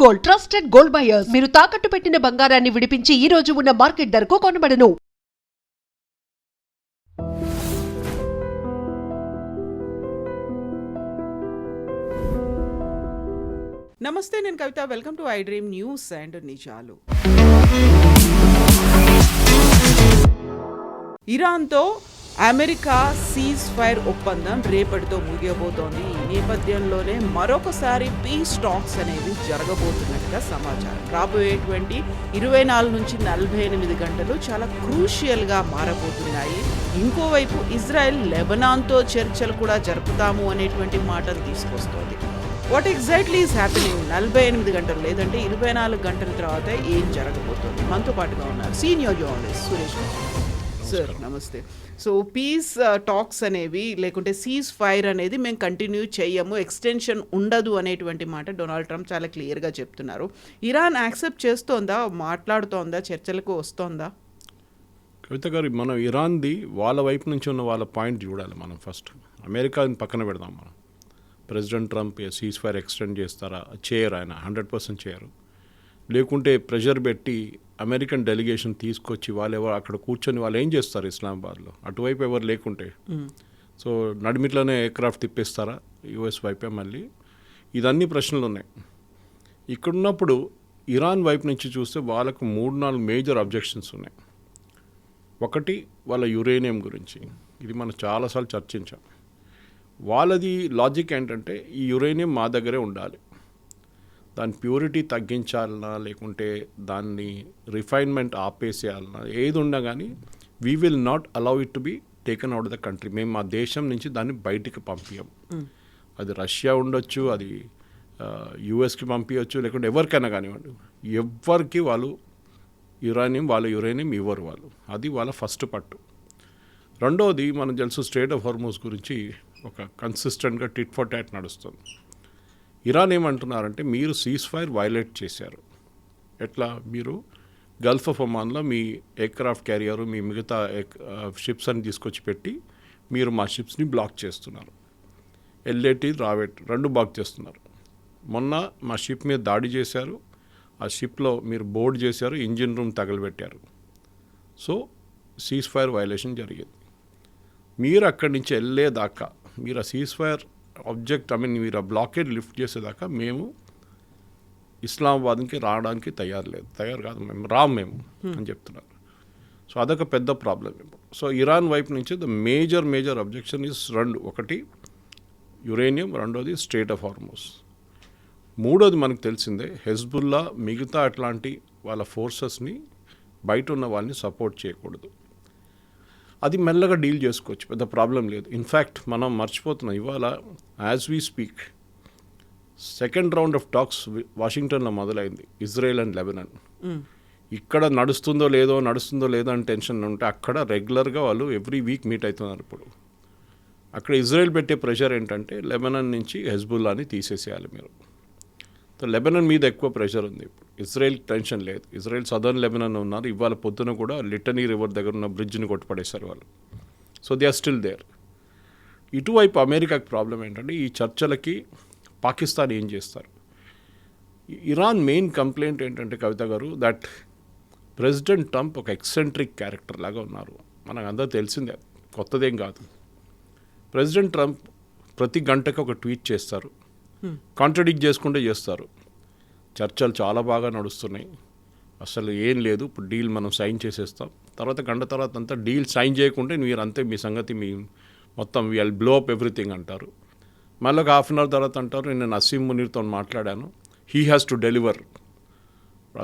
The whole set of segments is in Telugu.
Gold, trusted gold buyers. మీరు తాకట్టు పెట్టిన బంగారాన్ని విడిపించి ఈ రోజు ఉన్న మార్కెట్ ధరకు కొనబడను. నమస్తే, నేను Kavitha. Welcome to I dream news and నిజాలు. ఇరాన్తో అమెరికా సీజ్ ఫైర్ ఒప్పందం రేపటితో ముగియబోతోంది. ఈ నేపథ్యంలోనే మరొకసారి పీస్ టాక్స్ అనేవి జరగబోతున్నట్టుగా సమాచారం. రాబోయేటువంటి 24 నుంచి 48 గంటలు చాలా క్రూషియల్గా మారబోతున్నాయి. ఇంకోవైపు ఇజ్రాయెల్ లెబనాన్తో చర్చలు కూడా జరుపుతాము అనేటువంటి మాటలు తీసుకొస్తోంది. What exactly is happening? 48 గంటలు లేదంటే 24 గంటల తర్వాత ఏం జరగబోతోంది? మనతో పాటుగా ఉన్నారు సీనియర్ జర్నలిస్ట్ సురేష్ సార్. నమస్తే. సో పీస్ టాక్స్ అనేవి లేకుంటే సీజ్ ఫైర్ అనేది మేము కంటిన్యూ చేయము, ఎక్స్టెన్షన్ ఉండదు అనేటువంటి మాట డొనాల్డ్ ట్రంప్ చాలా క్లియర్గా చెప్తున్నారు. ఇరాన్ యాక్సెప్ట్ చేస్తోందా, మాట్లాడుతోందా, చర్చలకు వస్తోందా? కవిత గారు, మనం ఇరాన్ది వాళ్ళ వైపు నుంచి ఉన్న వాళ్ళ పాయింట్ చూడాలి. మనం ఫస్ట్ అమెరికాని పక్కన పెడదాం. మనం president Trump cease fire extend చేస్తారా? చేయరు. ఆయన 100% చేయరు. లేకుంటే ప్రెషర్ పెట్టి అమెరికన్ డెలిగేషన్ తీసుకొచ్చి వాళ్ళు ఎవరు అక్కడ కూర్చొని వాళ్ళు ఏం చేస్తారు ఇస్లామాబాద్లో? అటువైపు ఎవరు లేకుంటే సో నడిమిట్లోనే ఎయిర్క్రాఫ్ట్ తిప్పేస్తారా యుఎస్ వైపే? మళ్ళీ ఇదన్నీ ప్రశ్నలు ఉన్నాయి. ఇక్కడున్నప్పుడు ఇరాన్ వైపు నుంచి చూస్తే వాళ్ళకు 3-4 మేజర్ అబ్జెక్షన్స్ ఉన్నాయి. ఒకటి, వాళ్ళ యురేనియం గురించి. ఇది మనం చాలాసార్లు చర్చించాం. వాళ్ళది లాజిక్ ఏంటంటే ఈ యురేనియం మా దగ్గరే ఉండాలి, దాని ప్యూరిటీ తగ్గించాలన్నా లేకుంటే దాన్ని రిఫైన్మెంట్ ఆపేసేయాలన్నా ఏది ఉన్నా కానీ we will not allow it to be taken out the country. మేము మా దేశం నుంచి దాన్ని బయటికి పంపించాం. అది రష్యా ఉండొచ్చు, అది యుఎస్కి పంపించవచ్చు, లేకుంటే ఎవరికైనా కానివ్వండి. ఎవరికి వాళ్ళు వాళ్ళ యురేనియం ఇవ్వరు వాళ్ళు. అది వాళ్ళ ఫస్ట్ పట్టు. రెండవది, మనం తెలుసు స్ట్రెయిట్ ఆఫ్ హార్మోజ్ గురించి ఒక కన్సిస్టెంట్గా టిట్ ఫర్ టాట్ నడుస్తుంది. ఇరాన్ ఏమంటున్నారంటే మీరు సీజ్ ఫైర్ వైలేట్ చేశారు. ఎట్లా? మీరు గల్ఫ్ ఆఫ్ ఒమాన్లో మీ ఎయిర్క్రాఫ్ట్ క్యారియర్, మీ మిగతా షిప్స్ అని తీసుకొచ్చి పెట్టి మీరు మా షిప్స్ని బ్లాక్ చేస్తున్నారు. ఎల్ఏటి, రావెట్ 2 బ్లాక్ చేస్తున్నారు. మొన్న మా షిప్ మీద దాడి చేశారు. ఆ షిప్లో మీరు బోర్డ్ చేశారు, ఇంజిన్ రూమ్ తగలబెట్టారు. సో సీజ్ ఫైర్ వైలేషన్ జరిగింది. మీరు అక్కడి నుంచి వెళ్ళేదాకా, మీరు ఆ సీజ్ ఫైర్ మీరు ఆ బ్లాకేడ్ లిఫ్ట్ చేసేదాకా మేము ఇస్లామాబాద్కి రావడానికి తయారు కాదు, మేము అని చెప్తున్నారు. సో అదొక పెద్ద ప్రాబ్లం ఇప్పుడు. సో ఇరాన్ వైపు నుంచి ద మేజర్ అబ్జెక్షన్ ఇస్ 2. ఒకటి యురేనియం, రెండోది స్ట్రెయిట్ ఆఫ్ హార్మోజ్. మూడోది మనకు తెలిసిందే, హెజ్బుల్లా మిగతా అట్లాంటి వాళ్ళ ఫోర్సెస్ని బయట ఉన్న వాళ్ళని సపోర్ట్ చేయకూడదు. అది మెల్లగా డీల్ చేసుకోవచ్చు, పెద్ద ప్రాబ్లం లేదు. ఇన్ఫ్యాక్ట్ మనం మర్చిపోతున్నాం, ఇవాళ as we speak 2nd round of talks వాషింగ్టన్లో మొదలైంది, ఇజ్రాయెల్ అండ్ లెబనాన్. ఇక్కడ నడుస్తుందో లేదో అని టెన్షన్ ఉంటే అక్కడ రెగ్యులర్గా వాళ్ళు ఎవ్రీ వీక్ మీట్ అవుతున్నారు. ఇప్పుడు అక్కడ ఇజ్రాయెల్ పెట్టే ప్రెషర్ ఏంటంటే లెబనాన్ నుంచి హెజ్బుల్లాని తీసేసేయాలి మీరు. సో లెబనాన్ మీద ఎక్కువ ప్రెషర్ ఉంది. ఇప్పుడు ఇజ్రాయెల్ టెన్షన్ లేదు. ఇజ్రాయెల్ సదర్న్ లెబనాన్ ఉన్నారు. ఇవాళ పొద్దున కూడా లిటనీ రివర్ దగ్గర ఉన్న బ్రిడ్జ్ని కొట్టుపడేశారు వాళ్ళు. So they are still there. ఇటువైపు అమెరికాకి ప్రాబ్లం ఏంటంటే ఈ చర్చలకి పాకిస్తాన్ ఏం చేస్తారు? ఇరాన్ మెయిన్ కంప్లైంట్ ఏంటంటే కవిత గారు, దట్ ప్రెసిడెంట్ ట్రంప్ ఒక ఎక్సెంట్రిక్ క్యారెక్టర్ లాగా ఉన్నారు. మనకు అందరూ తెలిసిందే, కొత్తదేం కాదు. ప్రెసిడెంట్ ట్రంప్ ప్రతి గంటకి ఒక ట్వీట్ చేస్తారు, కాంట్రడిక్ట్ చేసుకుంటే చేస్తారు. చర్చలు చాలా బాగా నడుస్తున్నాయి, అసలు ఏం లేదు, ఇప్పుడు డీల్ మనం సైన్ చేసేస్తాం. గంట తర్వాత అంతా డీల్ సైన్ చేయకుంటే మీరు అంతే, మీ సంగతి మీ మొత్తం విల్ బ్లో అప్ ఎవ్రీథింగ్ అంటారు. మళ్ళీ ఒక హాఫ్ అన్ అవర్ తర్వాత అంటారు, నేను అసీం మునీర్తో మాట్లాడాను, he has to deliver.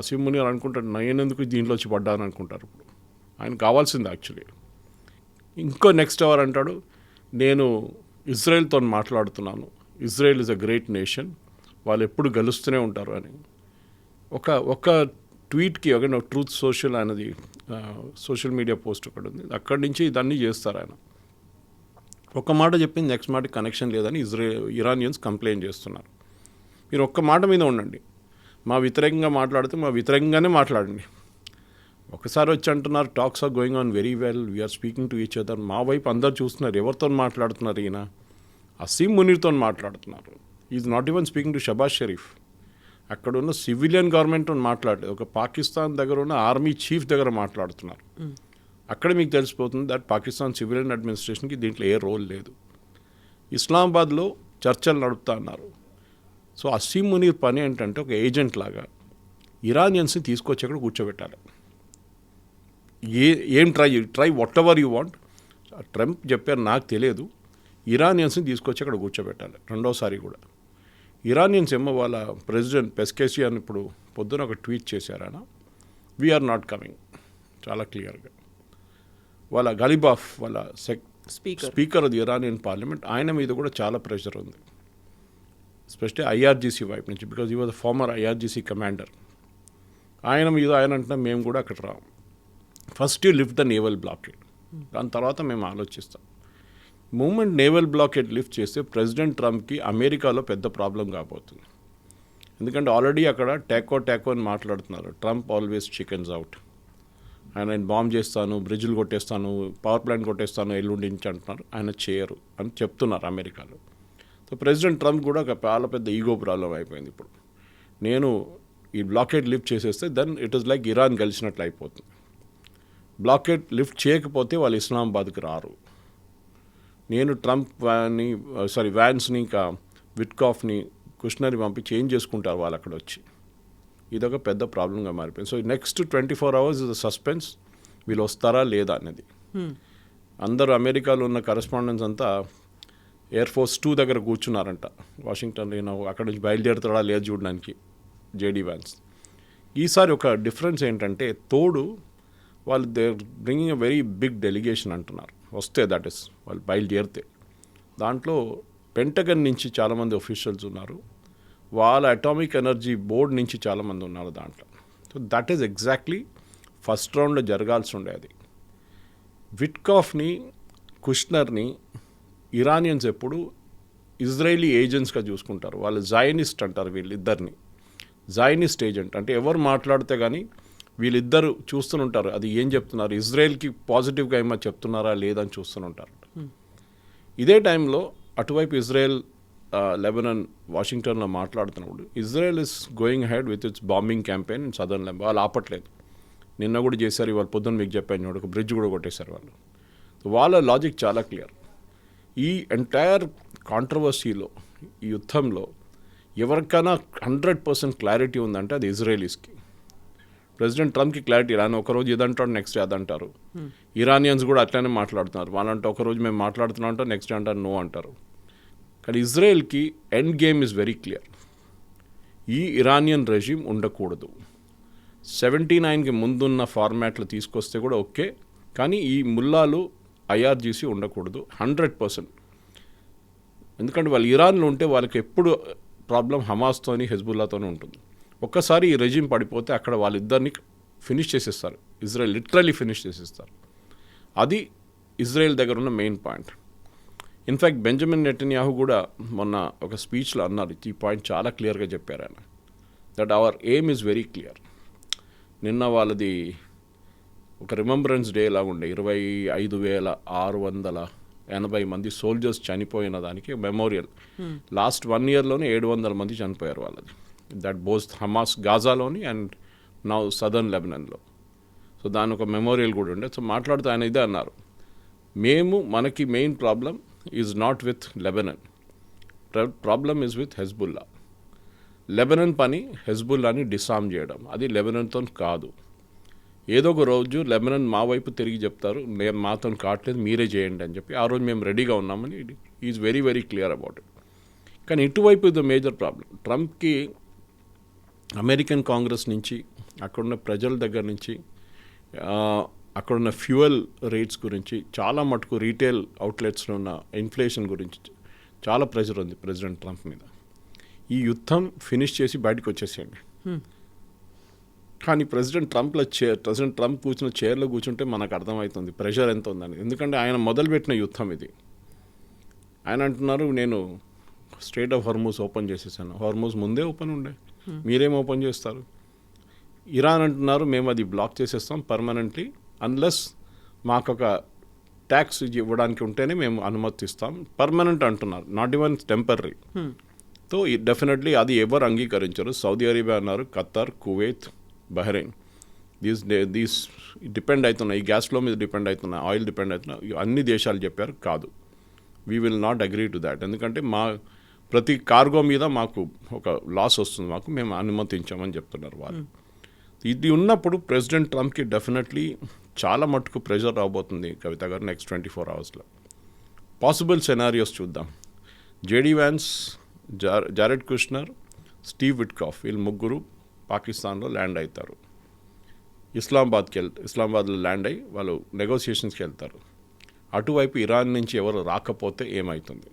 Asim Munir అనుకుంటాడు, నేనెందుకు దీంట్లో వచ్చి పడ్డాను అనుకుంటారు. ఇప్పుడు ఆయన కావాల్సింది యాక్చువల్లీ. ఇంకో నెక్స్ట్ అవర్ అంటాడు, నేను ఇజ్రాయెల్తో మాట్లాడుతున్నాను, Israel is a great nation, వాళ్ళు ఎప్పుడు గెలుస్తూనే ఉంటారు అని. ఒక ట్వీట్కి ఒక ట్రూత్ సోషల్ అనేది సోషల్ మీడియా పోస్ట్ ఒకటి ఉంది, అక్కడి నుంచి ఇదన్నీ చేస్తారు ఆయన. ఒక్క మాట చెప్పింది నెక్స్ట్ మాటకి కనెక్షన్ లేదని ఇరానియన్స్ కంప్లైంట్ చేస్తున్నారు. మీరు ఒక్క మాట మీద ఉండండి, మా వ్యతిరేకంగా మాట్లాడితే మా వ్యతిరేకంగానే మాట్లాడండి. ఒకసారి వచ్చి అంటున్నారు talks are going on very well, we're speaking to each other. మా వైపు అందరు చూస్తున్నారు, ఎవరితో మాట్లాడుతున్నారు ఈయన? అసీం మునీర్తో మాట్లాడుతున్నారు. Is not even speaking to Shahbaz Sharif. అక్కడ ఉన్న సివిలియన్ గవర్నమెంట్ మాట్లాడలేదు, ఒక పాకిస్తాన్ దగ్గర ఉన్న ఆర్మీ చీఫ్ దగ్గర మాట్లాడుతున్నారు. అక్కడ మీకు తెలిసిపోతుంది దట్ పాకిస్తాన్ సివిలియన్ అడ్మినిస్ట్రేషన్కి దీంట్లో ఏ రోల్ లేదు. ఇస్లామాబాద్లో చర్చలు నడుపుతా అన్నారు. సో అసీం మునీర్ పని ఏంటంటే ఒక ఏజెంట్ లాగా ఇరానియన్స్ని తీసుకొచ్చి అక్కడ కూర్చోబెట్టాలి. ఏం try what ever you want. Trump చెప్పారు నాకు తెలియదు, ఇరానియన్స్ని తీసుకొచ్చి అక్కడ కూర్చోబెట్టాలి. రెండోసారి కూడా ఇరానియన్స్ ఏమో వాళ్ళ ప్రెసిడెంట్ పెస్కేసియన్ ఇప్పుడు పొద్దున ఒక ట్వీట్ చేశారు, ఆయన వీఆర్ నాట్ కమింగ్ చాలా క్లియర్గా. వాళ్ళ గలిబాఫ్ వాళ్ళ స్పీకర్ అది ఇరానియన్ పార్లమెంట్, ఆయన మీద కూడా చాలా ప్రెషర్ ఉంది, ఎస్పెషల్లీ ఐఆర్జీసీ వైపు నుంచి, బికాజ్ ఈ వాజ్ ఫార్మర్ ఐఆర్జీసీ కమాండర్. ఆయన మీద ఆయన అంటున్నా మేము కూడా అక్కడ రాము, first you lift the naval blockade, దాని తర్వాత మేము ఆలోచిస్తాం. మూమెంట్ నేవల్ బ్లాకేడ్ లిఫ్ట్ చేస్తే ప్రెసిడెంట్ ట్రంప్కి అమెరికాలో పెద్ద ప్రాబ్లం కాబోతుంది. ఎందుకంటే ఆల్రెడీ అక్కడ టాకో అని మాట్లాడుతున్నారు. ట్రంప్ ఆల్వేస్ చికెన్స్ అవుట్, ఆయన బాంబ్ చేస్తాను, బ్రిడ్జ్లు కొట్టేస్తాను, పవర్ ప్లాంట్ కొట్టేస్తాను ఎల్లుండి నుంచి అంటున్నారు. ఆయన చేయరు అని చెప్తున్నారు అమెరికాలో. సో ప్రెసిడెంట్ ట్రంప్ కూడా ఒక చాలా పెద్ద ఈగో ప్రాబ్లం అయిపోయింది. ఇప్పుడు నేను ఈ బ్లాకేడ్ లిఫ్ట్ చేసేస్తే then it is like Iran గెలిచినట్లు అయిపోతుంది. బ్లాకేడ్ లిఫ్ట్ చేయకపోతే వాళ్ళు ఇస్లామాబాద్కి రారు. నేను వ్యాన్స్ని ఇంకా విట్కాఫ్ని కుష్నర్ని పంపి చేంజ్ చేసుకుంటారు వాళ్ళు అక్కడ వచ్చి. ఇదొక పెద్ద ప్రాబ్లంగా మారిపోయింది. So next 24 hours is suspense, వీళ్ళు వస్తారా లేదా అనేది. అందరూ అమెరికాలో ఉన్న కరెస్పాండెంట్స్ అంతా ఎయిర్ ఫోర్స్ 2 దగ్గర కూర్చున్నారంట వాషింగ్టన్లో. అక్కడ నుంచి బయలుదేరుతాడా లేదు చూడడానికి జేడీ వ్యాన్స్. ఈసారి ఒక డిఫరెన్స్ ఏంటంటే తోడు వాళ్ళు they bringing a very big delegation అంటున్నారు. వస్తే దట్ ఇస్ వాళ్ళు బయలుదేరితే దాంట్లో పెంటగన్ నుంచి చాలామంది ఒఫీషియల్స్ ఉన్నారు, వాళ్ళ అటామిక్ ఎనర్జీ బోర్డ్ నుంచి చాలామంది ఉన్నారు దాంట్లో. So that is exactly first రౌండ్లో జరగాల్సి ఉండేది. విట్కాఫ్ని కుష్నర్ని ఇరానియన్స్ ఎప్పుడు ఇజ్రాయేలీ ఏజెంట్స్గా చూసుకుంటారు. వాళ్ళు జైనిస్ట్ అంటారు వీళ్ళిద్దరిని, జైనిస్ట్ ఏజెంట్ అంటే ఎవరు మాట్లాడితే కానీ వీళ్ళిద్దరు చూస్తుంటారు అది ఏం చెప్తున్నారు, ఇజ్రాయెల్కి పాజిటివ్గా ఏమో చెప్తున్నారా లేదని చూస్తుంటారు. ఇదే టైంలో అటువైపు ఇజ్రాయెల్ లెబనాన్ వాషింగ్టన్లో మాట్లాడుతున్నప్పుడు Israel is going head with its bombing campaign in southern Lebanon. వాళ్ళు ఆపట్లేదు, నిన్న కూడా చేశారు, ఇవాళ పొద్దున్న మీకు చెప్పాను ఒక బ్రిడ్జ్ కూడా కొట్టేశారు వాళ్ళు. వాళ్ళ లాజిక్ చాలా క్లియర్. ఈ ఎంటైర్ కాంట్రవర్సీలో ఈ యుద్ధంలో ఎవరికైనా 100% క్లారిటీ ఉందంటే అది ఇజ్రాయలీస్కి. ప్రెసిడెంట్ ట్రంప్కి క్లారిటీ రాని ఒకరోజు ఇదంటాడు, నెక్స్ట్ అదంటారు. ఇరానియన్స్ కూడా అట్లనే మాట్లాడుతున్నారు. వాళ్ళంటే ఒకరోజు మేము మాట్లాడుతున్నాం అంటారు, నెక్స్ట్ డే అంటారు నో అంటారు. కానీ ఇజ్రాయెల్కి end game is very clear. ఈ ఇరానియన్ రెజిమ్ ఉండకూడదు. 79కి ముందున్న ఫార్మాట్లు తీసుకొస్తే కూడా ఓకే, కానీ ఈ ముల్లాలు ఐఆర్జీసీ ఉండకూడదు 100%. ఎందుకంటే వాళ్ళు ఇరాన్లో ఉంటే వాళ్ళకి ఎప్పుడు ప్రాబ్లం హమాస్తోని హెజ్బుల్లాతోనే ఉంటుంది. ఒక్కసారి ఈ రెజిమ్ పడిపోతే అక్కడ వాళ్ళిద్దరిని ఫినిష్ చేసేస్తారు, ఇజ్రాయెల్ లిటరల్లీ ఫినిష్ చేసేస్తారు. అది ఇజ్రాయెల్ దగ్గర ఉన్న main point. In fact Benjamin Netanyahu కూడా మొన్న ఒక స్పీచ్లో అన్నారు, ఈ పాయింట్ చాలా క్లియర్గా చెప్పారు ఆయన, that hour aim is very clear. నిన్న వాళ్ళది ఒక రిమెంబరెన్స్ డే లాగుండే 25,680 మంది సోల్జర్స్ చనిపోయిన దానికి మెమోరియల్. లాస్ట్ 1 yearలోనే 700 మంది చనిపోయారు వాళ్ళది. దట్ బోస్ హమాస్ గాజాలోని అండ్ నౌ సదర్న్ లెబనాన్లో. సో దాని ఒక మెమోరియల్ కూడా ఉండే. సో మాట్లాడుతూ ఆయన ఇదే అన్నారు, మనకి main problem is not with Lebanon, problem is with Hezbollah. Lebanon పని హెజ్బుల్లాని డిసామ్ చేయడం, అది లెబనాన్తో కాదు. ఏదో ఒక రోజు లెబనాన్ మా వైపు తిరిగి చెప్తారు, మేము మాతో కావట్లేదు మీరే చేయండి అని చెప్పి ఆ రోజు మేము రెడీగా ఉన్నామని is very very clear about it. కానీ ఇటువైపు ఇది మేజర్ ప్రాబ్లం. ట్రంప్కి అమెరికన్ కాంగ్రెస్ నుంచి, అక్కడున్న ప్రజల దగ్గర నుంచి, అక్కడున్న ఫ్యూయల్ రేట్స్ గురించి, చాలా మటుకు రీటైల్ అవుట్లెట్స్లో ఉన్న ఇన్ఫ్లేషన్ గురించి చాలా ప్రెషర్ ఉంది ప్రెసిడెంట్ ట్రంప్ మీద. ఈ యుద్ధం ఫినిష్ చేసి బయటకు వచ్చేసేయండి. కానీ ప్రెసిడెంట్ ట్రంప్ కూర్చున్న చైర్లో కూర్చుంటే మనకు అర్థమవుతుంది ప్రెషర్ ఎంత ఉందని. ఎందుకంటే ఆయన మొదలుపెట్టిన యుద్ధం ఇది. ఆయన అంటున్నారు నేను స్ట్రైట్ ఆఫ్ హార్మూజ్ ఓపెన్ చేసేసాను. హార్మూజ్ ముందే ఓపెన్ ఉండే, మీరేం ఓపెన్ చేస్తారు? ఇరాన్ అంటున్నారు మేము అది బ్లాక్ చేసేస్తాం పర్మనెంట్లీ, అన్లెస్ మాకు ఒక ట్యాక్స్ ఇవ్వడానికి ఉంటేనే మేము అనుమతిస్తాం. పర్మనెంట్ అంటున్నారు, not even temporary. So definitely అది ఎవరు అంగీకరించరు. సౌదీ అరేబియా అన్నారు, Qatar, Kuwait, Bahrain, these depend అవుతున్నాయి, ఈ గ్యాస్ ఫ్లో మీద డిపెండ్ అవుతున్నాయి, ఆయిల్ డిపెండ్ అవుతున్నాయి, అన్ని దేశాలు చెప్పారు కాదు, we will not agree to that. ఎందుకంటే మా ప్రతి కార్గో మీద మాకు ఒక లాస్ వస్తుంది, మేము అనుమతించామని చెప్తున్నారు వాళ్ళు. ఇది ఉన్నప్పుడు ప్రెసిడెంట్ ట్రంప్కి డెఫినెట్లీ చాలా మట్టుకు ప్రెషర్ రాబోతుంది కవిత గారు నెక్స్ట్ 24 అవర్స్లో. పాసిబుల్ సెనారియోస్ చూద్దాం. JD Vance, Jared Kushner, Steve Witkoff వీళ్ళు ముగ్గురు పాకిస్తాన్లో ల్యాండ్ అవుతారు. ఇస్లామాబాద్లో ల్యాండ్ అయ్యి వాళ్ళు నెగోసియేషన్స్కి వెళ్తారు. అటువైపు ఇరాన్ నుంచి ఎవరు రాకపోతే ఏమవుతుంది?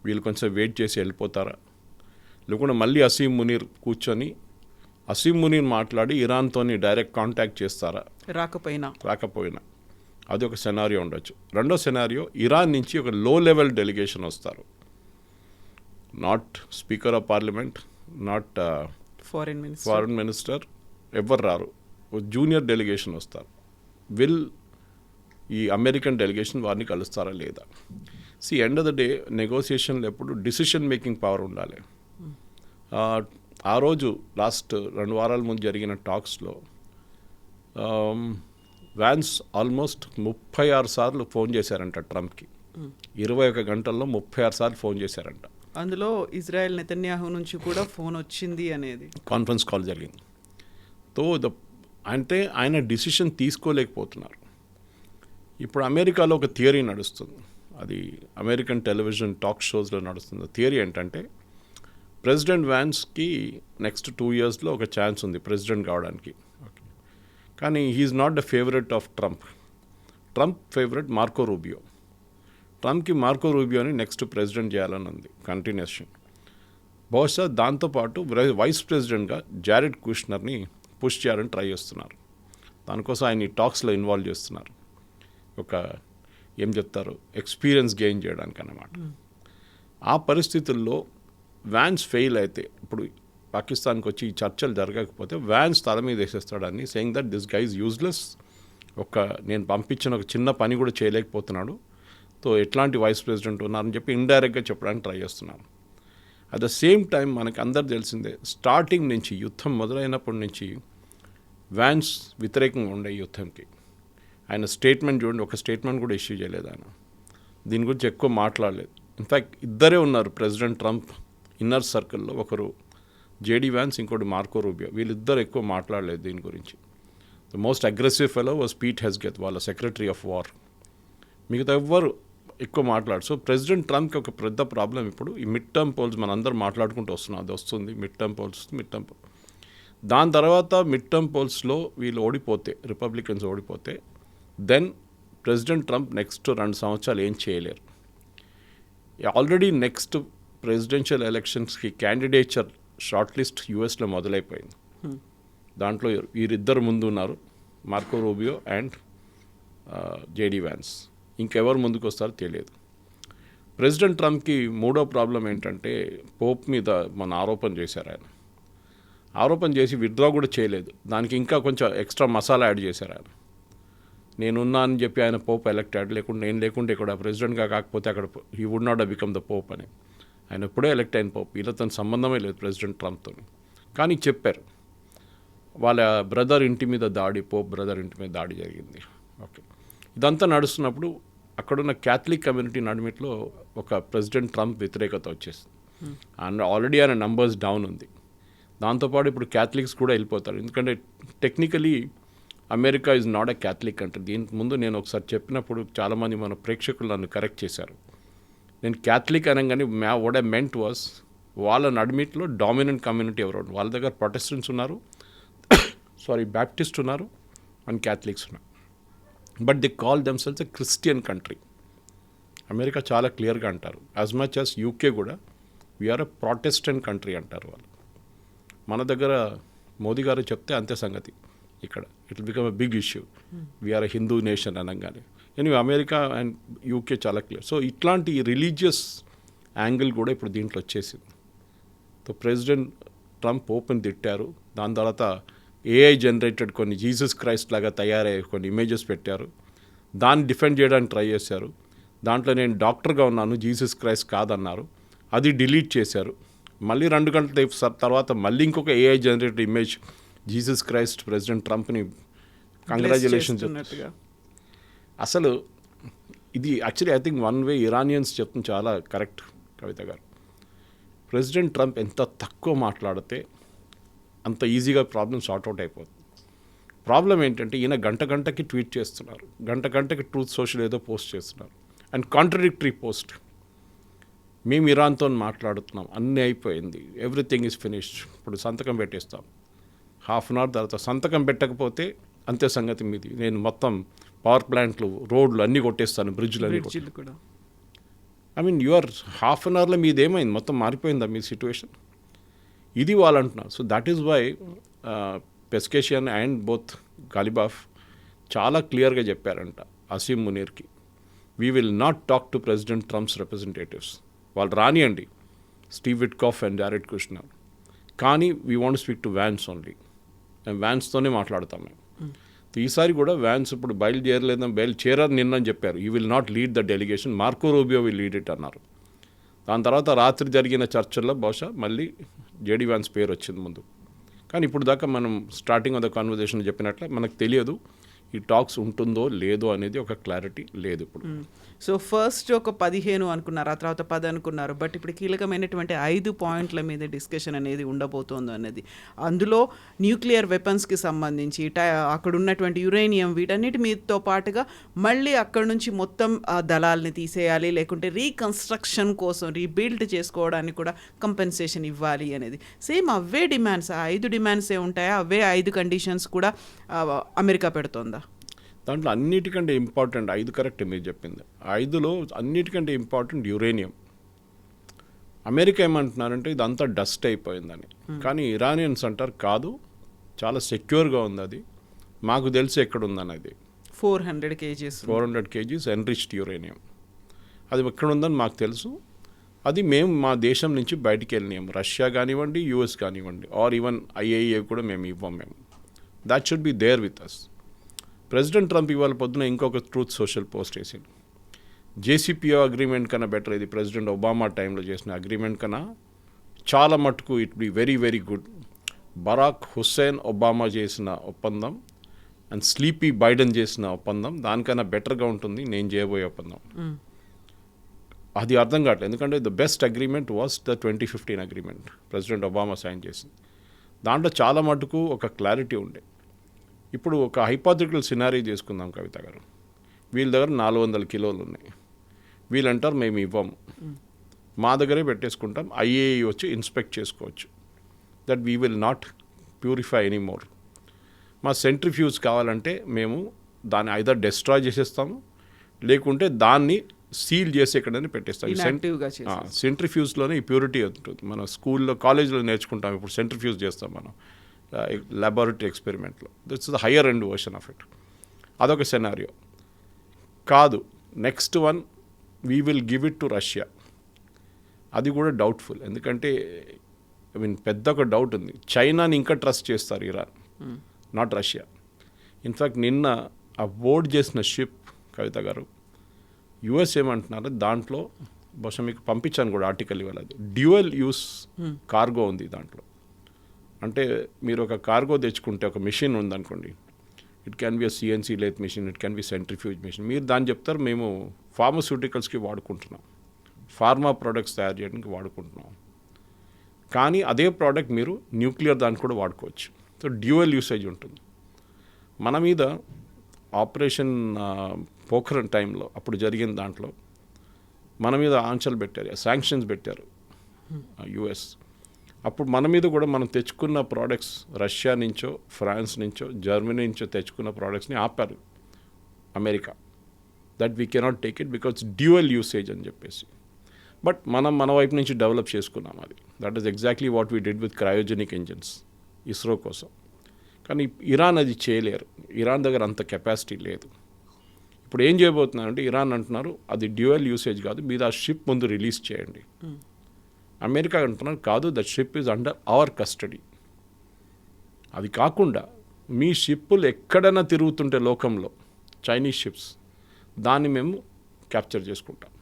వీళ్ళు కొంచెం వెయిట్ చేసి వెళ్ళిపోతారా, లేకుండా మళ్ళీ అసీం మునీర్ కూర్చొని అసీం మునీర్ మాట్లాడి ఇరాన్తోని డైరెక్ట్ కాంటాక్ట్ చేస్తారా? రాకపోయినా అది ఒక సెనారియో ఉండొచ్చు. రెండో సెనారియో, ఇరాన్ నుంచి ఒక లో లెవెల్ డెలిగేషన్ వస్తారు. Not speaker of parliament, not foreign minister, ఎవరు రారు, జూనియర్ డెలిగేషన్ వస్తారు. ఈ అమెరికన్ డెలిగేషన్ వారిని కలుస్తారా లేదా? ఎండ్ ఆఫ్ ద డే నెగోసియేషన్లో ఎప్పుడు డిసిషన్ మేకింగ్ పవర్ ఉండాలి. ఆ రోజు లాస్ట్ 2 వారాల ముందు జరిగిన టాక్స్లో వ్యాన్స్ ఆల్మోస్ట్ 36 సార్లు ఫోన్ చేశారంట ట్రంప్కి. 21 గంటల్లో 36 సార్లు ఫోన్ చేశారంట. అందులో ఇజ్రాయెల్ నెతన్యాహు నుంచి కూడా ఫోన్ వచ్చింది అనేది కాన్ఫరెన్స్ కాల్ జరిగింది. అంటే ఆయన డిసిషన్ తీసుకోలేకపోతున్నారు. ఇప్పుడు అమెరికాలో ఒక థియరీ నడుస్తుంది, అది అమెరికన్ టెలివిజన్ టాక్ షోస్లో నడుస్తుంది. థియరీ ఏంటంటే ప్రెసిడెంట్ వ్యాన్స్కి నెక్స్ట్ 2 ఇయర్స్లో ఒక ఛాన్స్ ఉంది ప్రెసిడెంట్ కావడానికి. కానీ he's not the favourite of Trump favourite Marco Rubio. ట్రంప్కి మార్కో రూబియోని నెక్స్ట్ ప్రెసిడెంట్ చేయాలని ఉంది కంటిన్యూషన్. బహుశా దాంతోపాటు వైస్ ప్రెసిడెంట్గా జారెడ్ కుష్నర్ని పుష్ చేయాలని ట్రై చేస్తున్నారు. దానికోసం ఆయన ఈ టాక్స్లో ఇన్వాల్వ్ చేస్తున్నారు. ఒక ఏం చెప్తారు, ఎక్స్పీరియన్స్ గెయిన్ చేయడానికి అన్నమాట. ఆ పరిస్థితుల్లో వ్యాన్స్ ఫెయిల్ అయితే, ఇప్పుడు పాకిస్తాన్కి వచ్చి ఈ చర్చలు జరగకపోతే వ్యాన్స్ తల మీద వేసేస్తాడని, saying that this guy is useless, నేను పంపించిన ఒక చిన్న పని కూడా చేయలేకపోతున్నాడు, సో ఎట్లాంటి వైస్ ప్రెసిడెంట్ ఉన్నారని చెప్పి ఇండైరెక్ట్గా చెప్పడానికి ట్రై చేస్తున్నారు. అట్ ద సేమ్ టైం మనకి అందరు తెలిసిందే, స్టార్టింగ్ నుంచి యుద్ధం మొదలైనప్పటి నుంచి వ్యాన్స్ వ్యతిరేకంగా ఉండే యుద్ధంకి. ఆయన స్టేట్మెంట్ చూడండి, ఒక స్టేట్మెంట్ కూడా ఇష్యూ చేయలేదు ఆయన. దీని గురించి ఎక్కువ మాట్లాడలేదు. ఇన్ఫ్యాక్ట్ ఇద్దరే ఉన్నారు ప్రెసిడెంట్ ట్రంప్ ఇన్నర్ సర్కిల్లో, ఒకరు జేడీ వ్యాన్స్, ఇంకోటి మార్కో రూబియో. వీళ్ళిద్దరు ఎక్కువ మాట్లాడలేదు దీని గురించి. The most aggressive fellow was Pete హెస్గెత్, వాళ్ళ సెక్రటరీ ఆఫ్ వార్. మిగతా ఎవ్వరు ఎక్కువ మాట్లాడు. సో ప్రెసిడెంట్ ట్రంప్కి ఒక పెద్ద ప్రాబ్లం ఇప్పుడు ఈ మిడ్ టర్మ్ పోల్స్. మన అందరూ మాట్లాడుకుంటూ వస్తున్నాం, అది వస్తుంది మిడ్ టర్మ్ పోల్స్. దాని తర్వాత మిడ్ టర్మ్ పోల్స్లో వీళ్ళు ఓడిపోతే, రిపబ్లికన్స్ ఓడిపోతే, దెన్ ప్రెసిడెంట్ ట్రంప్ నెక్స్ట్ 2 సంవత్సరాలు ఏం చేయలేరు. ఆల్రెడీ నెక్స్ట్ ప్రెసిడెన్షియల్ ఎలక్షన్స్కి క్యాండిడేచర్ షార్ట్ లిస్ట్ యూఎస్లో మొదలైపోయింది. దాంట్లో వీరిద్దరు ముందు ఉన్నారు, Marco Rubio and JD Vance. ఇంకెవరు ముందుకు వస్తారో తెలియదు. ప్రెసిడెంట్ ట్రంప్కి మూడో ప్రాబ్లం ఏంటంటే, పోప్ మీద మన ఆరోపణ చేశారు. ఆయన ఆరోపణ చేసి విత్డ్రా కూడా చేయలేదు. దానికి ఇంకా కొంచెం ఎక్స్ట్రా మసాలా యాడ్ చేశారు. ఆయన నేనున్నా అని చెప్పి ఆయన పోప్ ఎలక్ట్ అయ్యాడు, లేకుంటే నేను లేకుంటే ఇక్కడ ప్రెసిడెంట్గా కాకపోతే అక్కడ he would not have become the pope అని. ఆయన ఎప్పుడే ఎలక్ట్ అయిన పోప్, వీళ్ళతో సంబంధమే లేదు ప్రెసిడెంట్ ట్రంప్తో. కానీ చెప్పారు వాళ్ళ బ్రదర్ ఇంటి మీద దాడి, పోప్ బ్రదర్ ఇంటి మీద దాడి జరిగింది. ఓకే, ఇదంతా నడుస్తున్నప్పుడు అక్కడున్న క్యాథలిక్ కమ్యూనిటీ నడిమిట్లో ఒక ప్రెసిడెంట్ ట్రంప్ వ్యతిరేకత వచ్చేసింది. అండ్ ఆల్రెడీ ఆయన నంబర్స్ డౌన్ ఉంది. దాంతోపాటు ఇప్పుడు క్యాథలిక్స్ కూడా వెళ్ళిపోతారు. ఎందుకంటే technically America is not a Catholic country. దీనికి ముందు నేను ఒకసారి చెప్పినప్పుడు చాలామంది మన ప్రేక్షకులు నన్ను కరెక్ట్ చేశారు. నేను క్యాథలిక్ అనగానే వాట్ ఐ మెంట్ వాస్, వాళ్ళ నడిమిట్లో డామినెంట్ కమ్యూనిటీ ఎవరు, వాళ్ళ దగ్గర ప్రొటెస్టెంట్స్ ఉన్నారు, బ్యాప్టిస్ట్ ఉన్నారు అండ్ క్యాథలిక్స్ ఉన్నారు. But they call themselves a Christian country. America చాలా క్లియర్గా అంటారు, యాజ్ మచ్ యాజ్ యూకే కూడా వీఆర్ ఎ ప్రొటెస్టెంట్ కంట్రీ అంటారు వాళ్ళు. మన దగ్గర మోదీ గారు చెప్తే అంతే సంగతి, ఇక్కడ it will become a big issue, we're a Hindu nation అనగానే. ఎనివే అమెరికా అండ్ యూకే చాలా క్లియర్. సో ఇట్లాంటి రిలీజియస్ యాంగిల్ కూడా ఇప్పుడు దీంట్లో వచ్చేసింది. సో ప్రెసిడెంట్ ట్రంప్ ఓపెన్ తిట్టారు. దాని తర్వాత ఏఐ జనరేటెడ్ కొన్ని జీసస్ క్రైస్ట్ లాగా తయారయ్యే కొన్ని ఇమేజెస్ పెట్టారు. దాన్ని డిఫెండ్ చేయడానికి ట్రై చేశారు. దాంట్లో నేను డాక్టర్గా ఉన్నాను, జీసస్ క్రైస్ట్ కాదన్నారు. అది డిలీట్ చేశారు. మళ్ళీ 2 గంటల తర్వాత మళ్ళీ ఇంకొక AI generated image Jesus Christ president ట్రంప్ని కంగ్రాచులేషన్స్ చేస్తున్నట్టుగా. అసలు ఇది actually I think one way Iranians చెప్తుంది చాలా కరెక్ట్ కవిత గారు. ప్రెసిడెంట్ ట్రంప్ ఎంత తక్కువ మాట్లాడితే అంత ఈజీగా ప్రాబ్లమ్ సార్ట్అవుట్ అయిపోతుంది. ప్రాబ్లం ఏంటంటే ఈయన గంటకి ట్వీట్ చేస్తున్నారు, గంటకి ట్రూత్ సోషల్ ఏదో పోస్ట్ చేస్తున్నారు అండ్ కాంట్రడిక్టరీ పోస్ట్. మేము ఇరాన్తో మాట్లాడుతున్నాం, అన్నీ అయిపోయింది, ఎవ్రీథింగ్ ఈజ్ ఫినిష్డ్, ఇప్పుడు సంతకం పెట్టేస్తాం. హాఫ్ అన్ అవర్ తర్వాత సంతకం పెట్టకపోతే అంతే సంగతి మీది, నేను మొత్తం పవర్ ప్లాంట్లు రోడ్లు అన్నీ కొట్టేస్తాను, బ్రిడ్జ్లు అన్నీ బ్రిడ్జిలు కూడా. I mean your half an అవర్లో మీది ఏమైంది, మొత్తం మారిపోయిందా మీ సిచ్యువేషన్? ఇది వాళ్ళు అంటున్నారు. So that is why Pezeshkian and both Ghalibaf చాలా క్లియర్గా చెప్పారంట అసీం మునీర్కి, we will not talk to president Trump's representatives. వాళ్ళు రానియండి Steve Witkoff and Jared Kushner, కానీ we want speak to Vance only. మేము వ్యాన్స్తోనే మాట్లాడతాం మేము. ఈసారి కూడా వ్యాన్స్ ఇప్పుడు బయలుచేరారు నిన్నని చెప్పారు. You will not lead the delegation, Marco Rubio will lead it అన్నారు. దాని తర్వాత రాత్రి జరిగిన చర్చల్లో బహుశా మళ్ళీ జేడీ వ్యాన్స్ పేరు వచ్చింది ముందు. కానీ ఇప్పుడు దాకా మనం స్టార్టింగ్ ఆఫ్ ద కాన్వర్జేషన్ చెప్పినట్లే మనకు తెలియదు ఈ టాక్స్ ఉంటుందో లేదో అనేది ఒక క్లారిటీ లేదు ఇప్పుడు. సో ఫస్ట్ ఒక 15 అనుకున్నారు, ఆ తర్వాత 10 అనుకున్నారు. బట్ ఇప్పుడు కీలకమైనటువంటి 5 పాయింట్ల మీద డిస్కషన్ అనేది ఉండబోతోంది అన్నది. అందులో న్యూక్లియర్ వెపన్స్కి సంబంధించి అక్కడ ఉన్నటువంటి యురేనియం వీటన్నిటి మీతో పాటుగా మళ్ళీ అక్కడ నుంచి మొత్తం దళాలని తీసేయాలి, లేకుంటే రీకన్స్ట్రక్షన్ కోసం రీబిల్డ్ చేసుకోవడానికి కూడా కంపెన్సేషన్ ఇవ్వాలి అనేది. సేమ్ అవే డిమాండ్స్, ఆ 5 డిమాండ్సే ఉంటాయా? అవే 5 కండిషన్స్ కూడా అమెరికా పెడుతోందా? దాంట్లో అన్నిటికంటే ఇంపార్టెంట్ 5 కరెక్ట్ మీరు చెప్పింది. 5లో అన్నిటికంటే ఇంపార్టెంట్ యురేనియం. అమెరికా ఏమంటున్నారంటే ఇదంతా డస్ట్ అయిపోయిందని, కానీ ఇరానియన్స్ అంటారు కాదు, చాలా సెక్యూర్గా ఉంది, అది మాకు తెలిసి ఎక్కడుందనేది. 400 kgs ఎన్రిచ్డ్ యురేనియం, అది ఎక్కడుందని మాకు తెలుసు. అది మేము మా దేశం నుంచి బయటికి వెళ్ళినాం, రష్యా కానివ్వండి, యూఎస్ కానివ్వండి, ఆర్ ఈవెన్ ఐఏఏ కూడా మేము ఇవ్వం. మేము that should be there with us. President Trump ఇవాళ పొద్దున ఇంకొక ట్రూత్ సోషల్ పోస్ట్ వేసిండు. జేసీపీఓ అగ్రిమెంట్ కన్నా బెటర్, ఇది ప్రెసిడెంట్ ఒబామా టైంలో చేసిన అగ్రిమెంట్ కన్నా చాలా మటుకు it be very very good. Barack Hussein Obama చేసిన ఒప్పందం అండ్ స్లీపీ బైడెన్ చేసిన ఒప్పందం దానికన్నా బెటర్గా ఉంటుంది నేను చేయబోయే ఒప్పందం. అది అర్థం కావట్లేదు, ఎందుకంటే the best agreement was the 2015 agreement president Obama sign చేసింది. దాంట్లో చాలా మటుకు ఒక క్లారిటీ ఉండే. ఇప్పుడు ఒక హైపోథెటికల్ సినారీ చేసుకుందాం కవిత గారు, వీళ్ళ దగ్గర 400 కిలోలు ఉన్నాయి, వీళ్ళంటారు మేము ఇవ్వము, మా దగ్గరే పెట్టేసుకుంటాం, ఐఏఏ వచ్చి ఇన్స్పెక్ట్ చేసుకోవచ్చు, that we will not purify anymore. మా సెంట్రిఫ్యూజ్ కావాలంటే మేము దాన్ని ఐదర్ డెస్ట్రాయ్ చేసేస్తాము, లేకుంటే దాన్ని సీల్ చేసి ఎక్కడైనా పెట్టేస్తాం. సెంట్రిఫ్యూజ్లోనే ఈ ప్యూరిటీ ఉంటుంది. మన స్కూల్లో కాలేజ్లో నేర్చుకుంటాం, ఇప్పుడు సెంట్రిఫ్యూజ్ చేస్తాం మనం లాబొరేటరీ ఎక్స్పెరిమెంట్లో. That's the higher end version of it. అదొక సెనారియో. కాదు, next one we will give it to Russia. అది కూడా డౌట్ఫుల్, ఎందుకంటే ఐ మీన్ పెద్ద ఒక డౌట్ ఉంది. చైనాని ఇంకా ట్రస్ట్ చేస్తారు ఇరాన్, నాట్ రష్యా. ఇన్ఫ్యాక్ట్ నిన్న ఆ బోర్డ్ చేసిన షిప్ కవిత గారు యుఎస్ ఏమంటున్నారు, దాంట్లో బహుశా మీకు పంపించాను కూడా ఆర్టికల్ ఇవ్వాలి, అది డ్యూయల్ యూస్ కార్గో ఉంది దాంట్లో. అంటే మీరు ఒక కార్గో తెచ్చుకుంటే, ఒక మిషన్ ఉందనుకోండి, it can be a CNC lathe machine, it can be centrifuge machine. మీరు దాన్ని చెప్తారు మేము ఫార్మస్యూటికల్స్కి వాడుకుంటున్నాం, ఫార్మా ప్రోడక్ట్స్ తయారు చేయడానికి వాడుకుంటున్నాం, కానీ అదే ప్రోడక్ట్ మీరు న్యూక్లియర్ దానికి కూడా వాడుకోవచ్చు. సో డ్యూయల్ యూసేజ్ ఉంటుంది. మన మీద ఆపరేషన్ పోఖరణ్ టైంలో అప్పుడు జరిగిన దాంట్లో మన మీద ఆంక్షలు పెట్టారు, శాంక్షన్స్ పెట్టారు యుఎస్. అప్పుడు మన మీద కూడా మనం తెచ్చుకున్న ప్రోడక్ట్స్ రష్యా నుంచో, ఫ్రాన్స్ నుంచో, జర్మనీ నుంచో తెచ్చుకున్న ప్రోడక్ట్స్ని ఆపారు America. That we cannot take it because dual usage అని చెప్పేసి. బట్ మనం మన వైపు నుంచి డెవలప్ చేసుకున్నాం అది. That is exactly what we did with cryogenic engines ISRO కోసం. కానీ ఇరాన్ అది చేయలేరు, ఇరాన్ దగ్గర అంత కెపాసిటీ లేదు. ఇప్పుడు ఏం చేయబోతున్నారంటే ఇరాన్ అంటున్నారు అది డ్యూయల్ యూసేజ్ కాదు, మీరు ఆ షిప్ ముందు రిలీజ్ చేయండి. అమెరికా అంటున్నారు కాదు, that ship is under hour custody. అది కాకుండా మీ షిప్పులు ఎక్కడైనా తిరుగుతుంటే లోకంలో చైనీస్ షిప్స్, దాన్ని మేము క్యాప్చర్ చేసుకుంటాం.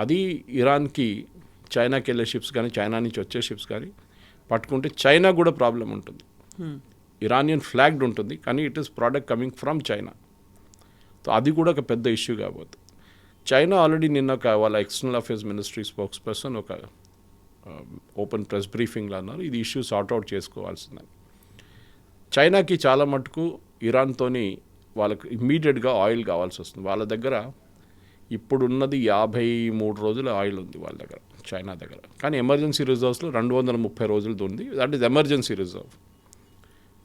అది ఇరాన్కి చైనాకి వెళ్ళే షిప్స్ కానీ చైనా నుంచి వచ్చే షిప్స్ కానీ పట్టుకుంటే చైనా కూడా ప్రాబ్లం ఉంటుంది. ఇరానియన్ ఫ్లాగ్డ్ ఉంటుంది కానీ it is product coming from China. So అది కూడా ఒక పెద్ద ఇష్యూ కాబోతుంది. చైనా ఆల్రెడీ నిన్న ఒక వాళ్ళ external affairs ministry spokes person ఒక ఓపెన్ ప్రెస్ బ్రీఫింగ్లో అన్నారు ఇది ఇష్యూ సార్ట్అవుట్ చేసుకోవాల్సిందని. చైనాకి చాలా మటుకు ఇరాన్తోని వాళ్ళకి ఇమ్మీడియట్గా ఆయిల్ కావాల్సి వస్తుంది. వాళ్ళ దగ్గర ఇప్పుడున్నది 53 రోజుల ఆయిల్ ఉంది వాళ్ళ దగ్గర, చైనా దగ్గర. కానీ ఎమర్జెన్సీ రిజర్వ్స్లో 230 రోజులది ఉంది. That is emergency reserve.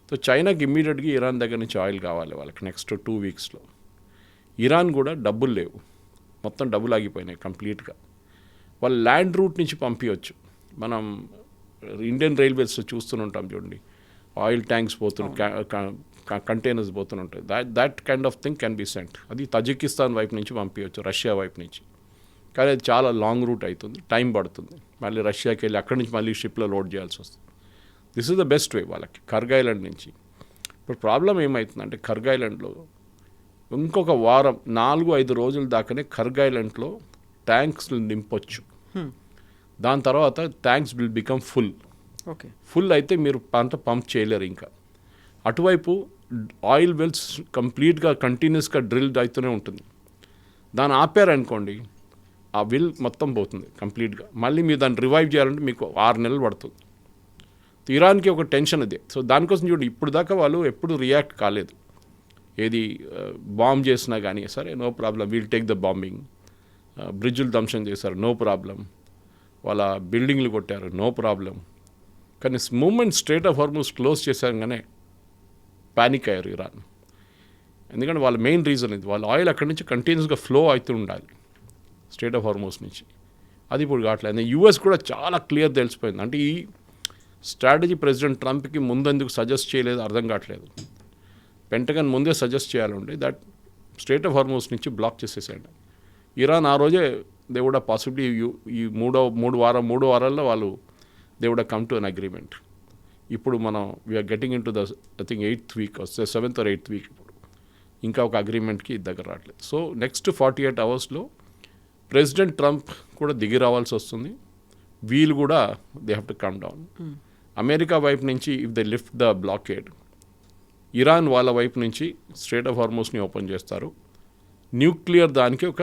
So చైనాకి ఇమ్మీడియట్గా ఇరాన్ దగ్గర నుంచి ఆయిల్ కావాలి వాళ్ళకి నెక్స్ట్ 2 వీక్స్లో. ఇరాన్ కూడా డబ్బులు లేవు, మొత్తం డబ్బులు ఆగిపోయినాయి కంప్లీట్గా. వాళ్ళు ల్యాండ్ రూట్ నుంచి పంపించవచ్చు. మనం ఇండియన్ రైల్వేస్లో చూస్తుంటాం చూడండి, ఆయిల్ ట్యాంక్స్ కంటైనర్స్ పోతుంటాయి. That kind of thing can be sent. అది తజికిస్తాన్ వైపు నుంచి పంపించవచ్చు, రష్యా వైపు నుంచి. కానీ అది చాలా లాంగ్ రూట్ అవుతుంది, టైం పడుతుంది. మళ్ళీ రష్యాకి వెళ్ళి అక్కడి నుంచి మళ్ళీ షిప్లో లోడ్ చేయాల్సి వస్తుంది. This is the best way వాళ్ళకి కర్గ్ ఐలాండ్ నుంచి. ఇప్పుడు ప్రాబ్లం ఏమవుతుందంటే కర్గ్ ఐలాండ్లో ఇంకొక వారం 4-5 రోజుల దాకానే కర్గ్ ఐలాండ్లో ట్యాంక్స్ నింపొచ్చు. దాని తర్వాత tanks will become full. Okay, full అయితే మీరు పంప్ చేయలేరు. ఇంకా అటువైపు ఆయిల్ వెల్స్ కంప్లీట్గా కంటిన్యూస్గా డ్రిల్డ్ అవుతూనే ఉంటుంది. దాన్ని ఆపారనుకోండి ఆ విల్ మొత్తం పోతుంది కంప్లీట్గా. మళ్ళీ మీరు దాన్ని రివైవ్ చేయాలంటే మీకు 6 నెలలు పడుతుంది. ఇరాన్కి ఒక టెన్షన్ అదే. సో దానికోసం చూడండి, ఇప్పుడు దాకా వాళ్ళు ఎప్పుడు రియాక్ట్ కాలేదు. ఏది బాంబ్ చేసినా కానీ సరే no problem, we'll take the bombing. బ్రిడ్జులు ధ్వంసం చేశారు, నో ప్రాబ్లం. వాళ్ళ బిల్డింగ్లు కొట్టారు, నో ప్రాబ్లం. కానీ moment strait of Hormuz close చేశాగానే పానిక్ అయ్యారు ఇరాన్. ఎందుకంటే వాళ్ళ మెయిన్ రీజన్ ఇది, వాళ్ళ ఆయిల్ అక్కడి నుంచి కంటిన్యూస్గా ఫ్లో అవుతూ ఉండాలి స్ట్రైట్ ఆఫ్ హార్మూజ్ నుంచి. అది ఇప్పుడు కావట్లేదు. యూఎస్ కూడా చాలా క్లియర్ తెలిసిపోయింది. అంటే ఈ స్ట్రాటజీ ప్రెసిడెంట్ ట్రంప్కి ముందెందుకు సజెస్ట్ చేయలేదు అర్థం కావట్లేదు. పెంటగన్ ముందే సజెస్ట్ చేయాలండి దట్ స్ట్రైట్ ఆఫ్ హార్మూజ్ నుంచి బ్లాక్ చేసేసేయండి. ఇరాన్ ఆ రోజే దే వుడ్ పాసిబిలిటీ ఈ మూడు వారాల్లో వాళ్ళు they would come to an agreement. ఇప్పుడు మనం we're getting into the I think 8th week, 7th or 8th week. ఇప్పుడు ఇంకా ఒక అగ్రిమెంట్కి దగ్గర రావట్లేదు. సో నెక్స్ట్ 48 అవర్స్లో ప్రెసిడెంట్ ట్రంప్ కూడా దిగి రావాల్సి వస్తుంది. వీళ్ళు కూడా they have to come down. America వైపు నుంచి if they lift the blockade, Iran వాళ్ళ వైపు నుంచి స్ట్రైట్ ఆఫ్ హార్మూజ్ని ఓపెన్ చేస్తారు. న్యూక్లియర్ దానికి ఒక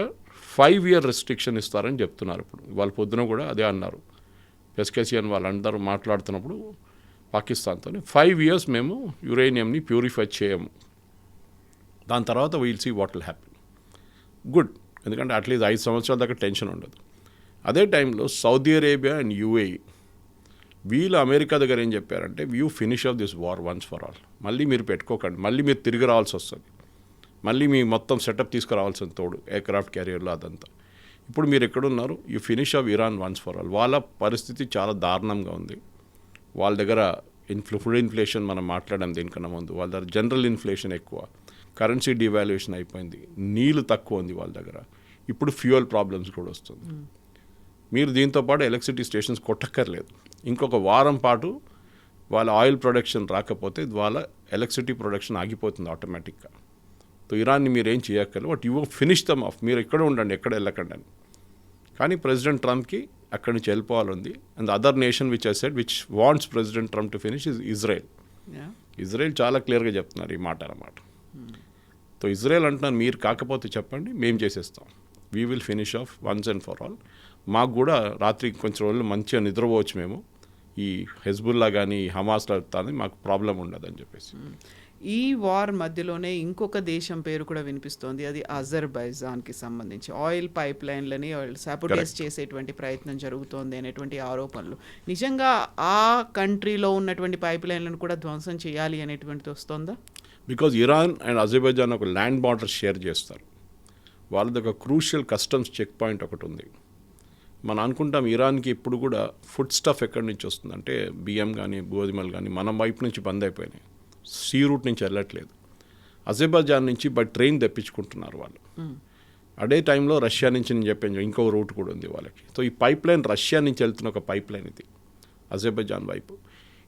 5 year రెస్ట్రిక్షన్ ఇస్తారని చెప్తున్నారు. ఇప్పుడు వాళ్ళ పొద్దున కూడా అదే అన్నారు. పెస్కెసియన్ వాళ్ళందరూ మాట్లాడుతున్నప్పుడు పాకిస్తాన్తో 5 years మేము యురేనియంని ప్యూరిఫై చేయము, దాని తర్వాత we'll see what will happy. Good, ఎందుకంటే అట్లీస్ట్ 5 సంవత్సరాల దాకా టెన్షన్ ఉండదు. అదే టైంలో సౌదీ అరేబియా అండ్ యూఏఈ వీళ్ళు అమెరికా దగ్గర ఏం చెప్పారంటే you finish off this war once for all. మళ్ళీ మీరు పెట్టుకోకండి, మళ్ళీ మీరు తిరిగి రావాల్సి వస్తుంది, మళ్ళీ మీ మొత్తం సెటప్ తీసుకురావాల్సిన తోడు ఎయిర్క్రాఫ్ట్ క్యారియర్లో అదంతా. ఇప్పుడు మీరు ఎక్కడున్నారు, you finish off Iran once for all. వాళ్ళ పరిస్థితి చాలా దారుణంగా ఉంది. వాళ్ళ దగ్గర ఫుడ్ ఇన్ఫ్లేషన్ మనం మాట్లాడాం దీనికన్నా ముందు. వాళ్ళ దగ్గర జనరల్ ఇన్ఫ్లేషన్ ఎక్కువ, కరెన్సీ డివాల్యుయేషన్ అయిపోయింది, నీళ్ళు తక్కువ ఉంది వాళ్ళ దగ్గర. ఇప్పుడు ఫ్యూయల్ ప్రాబ్లమ్స్ కూడా వస్తుంది. మీరు దీంతోపాటు ఎలక్ట్రిసిటీ స్టేషన్స్ కొట్టక్కర్లేదు. ఇంకొక వారం పాటు వాళ్ళ ఆయిల్ ప్రొడక్షన్ రాకపోతే వాళ్ళ ఎలక్ట్రిసిటీ ప్రొడక్షన్ ఆగిపోతుంది ఆటోమేటిక్గా. సో ఇరాన్ని మీరు ఏం చేయక్కర్లేదు, but you finish them off. మీరు ఎక్కడ ఉండండి, ఎక్కడ వెళ్ళకండి అని. కానీ ప్రెసిడెంట్ ట్రంప్కి అక్కడి నుంచి వెళ్ళిపోవాలంది. And other nation which I said which wants president Trump to finish is Israel. Israel చాలా క్లియర్గా చెప్తున్నారు ఈ మాట అన్నమాట. సో ఇజ్రాయెల్ అంటున్నారు మీరు కాకపోతే చెప్పండి, మేము చేసేస్తాం. We will finish off once and for all. మాకు కూడా రాత్రి కొంచెం రోజులు మంచిగా నిద్రపోవచ్చు, మేము ఈ హెజ్బుల్లా కానీ హమాస్లా కానీ మాకు ప్రాబ్లం ఉండదని చెప్పేసి. ఈ వార్ మధ్యలోనే ఇంకొక దేశం పేరు కూడా వినిపిస్తోంది, అది అజర్బైజాన్కి సంబంధించి ఆయిల్ పైప్ లైన్లని సాబోటేజ్ చేసేటువంటి ప్రయత్నం జరుగుతోంది అనేటువంటి ఆరోపణలు. నిజంగా ఆ కంట్రీలో ఉన్నటువంటి పైప్ లైన్లను కూడా ధ్వంసం చేయాలి అనేటువంటిది వస్తుందా? బికాజ్ ఇరాన్ అండ్ అజర్బైజాన్ ఒక ల్యాండ్ బార్డర్ షేర్ చేస్తారు. వాళ్ళది ఒక క్రూషియల్ కస్టమ్స్ చెక్ పాయింట్ ఒకటి ఉంది. మనం అనుకుంటాం ఇరాన్కి ఇప్పుడు కూడా ఫుడ్ స్టఫ్ ఎక్కడి నుంచి వస్తుంది అంటే బియ్యం కానీ గోధుమలు కానీ మన వైపు నుంచి బంద్ అయిపోయినాయి, సీ రూట్ నుంచి వెళ్ళట్లేదు. అజర్బైజాన్ నుంచి బై ట్రైన్ తెప్పించుకుంటున్నారు వాళ్ళు. అదే టైంలో రష్యా నుంచి నేను చెప్పాను ఇంకో రూట్ కూడా ఉంది వాళ్ళకి. సో ఈ పైప్ లైన్ రష్యా నుంచి వెళ్తున్న ఒక పైప్ లైన్ ఇది అజర్బైజాన్ వైపు.